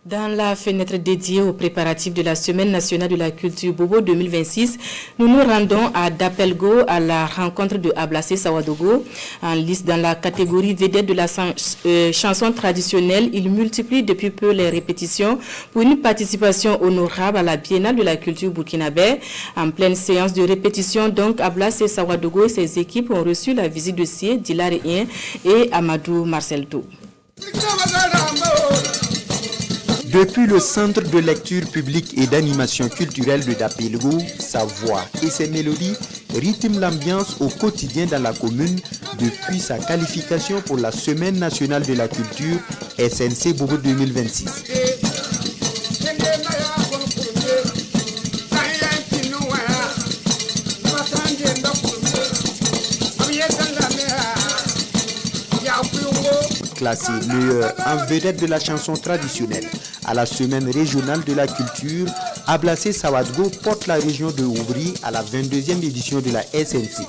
Dans la fenêtre dédiée aux préparatifs de la Semaine nationale de la culture Bobo 2026, nous nous rendons à Dapelgo à la rencontre de Ablassé Sawadogo. En liste dans la catégorie vedette de la chanson traditionnelle, il multiplie depuis peu les répétitions pour une participation honorable à la Biennale de la culture burkinabé. En pleine séance de répétition, donc, Ablassé Sawadogo et ses équipes ont reçu la visite de Sie, Dilarien et Amadou Marcelto. Depuis le centre de lecture publique et d'animation culturelle de Dapelgo, sa voix et ses mélodies rythment l'ambiance au quotidien dans la commune depuis sa qualification pour la Semaine nationale de la culture SNC Bobo 2026. Classé meilleur en vedette de la chanson traditionnelle à la semaine régionale de la culture, Ablassé Sawadogo porte la région de Oubri à la 22e édition de la SNC.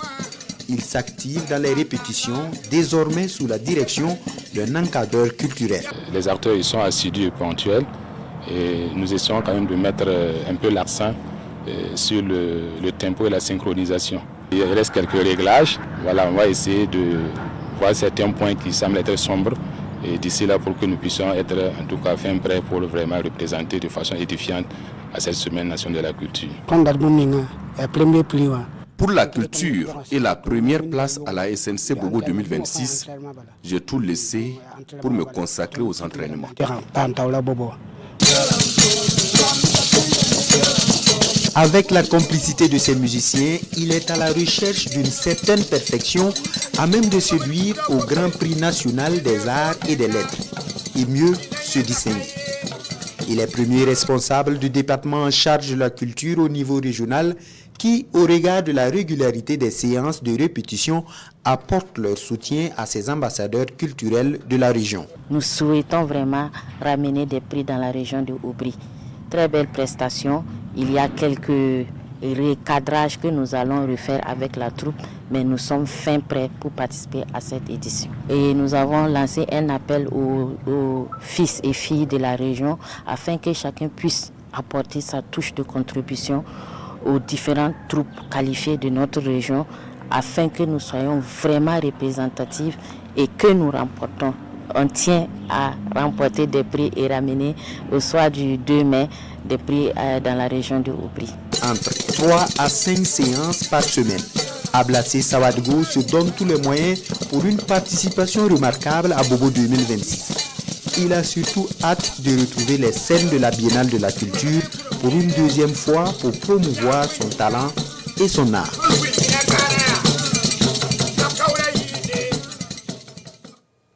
Il s'active dans les répétitions, désormais sous la direction d'un encadreur culturel. Les acteurs ils sont assidus et ponctuels et nous essayons quand même de mettre un peu l'accent sur le tempo et la synchronisation. Il reste quelques réglages, voilà, on va essayer de voir certains points qui semblent être sombres et d'ici là pour que nous puissions être en tout cas fin prêts pour vraiment représenter de façon édifiante à cette semaine nationale de la culture. Pour la culture et la première place à la SNC Bobo 2026, j'ai tout laissé pour me consacrer aux entraînements. Avec la complicité de ses musiciens, il est à la recherche d'une certaine perfection à même de séduire au Grand Prix national des arts et des lettres, et mieux se distinguer. Il est premier responsable du département en charge de la culture au niveau régional qui, au regard de la régularité des séances de répétition, apporte leur soutien à ces ambassadeurs culturels de la région. Nous souhaitons vraiment ramener des prix dans la région de Oubri. Très belle prestation. Il y a quelques recadrages que nous allons refaire avec la troupe, mais nous sommes fin prêts pour participer à cette édition. Et nous avons lancé un appel aux fils et filles de la région afin que chacun puisse apporter sa touche de contribution aux différentes troupes qualifiées de notre région afin que nous soyons vraiment représentatifs et que nous remportons. On tient à remporter des prix et ramener au soir du 2 mai des prix dans la région de Oubri. Entre 3 à 5 séances par semaine, Ablassé Sawadogo se donne tous les moyens pour une participation remarquable à Bobo 2026. Il a surtout hâte de retrouver les scènes de la Biennale de la culture pour une deuxième fois pour promouvoir son talent et son art.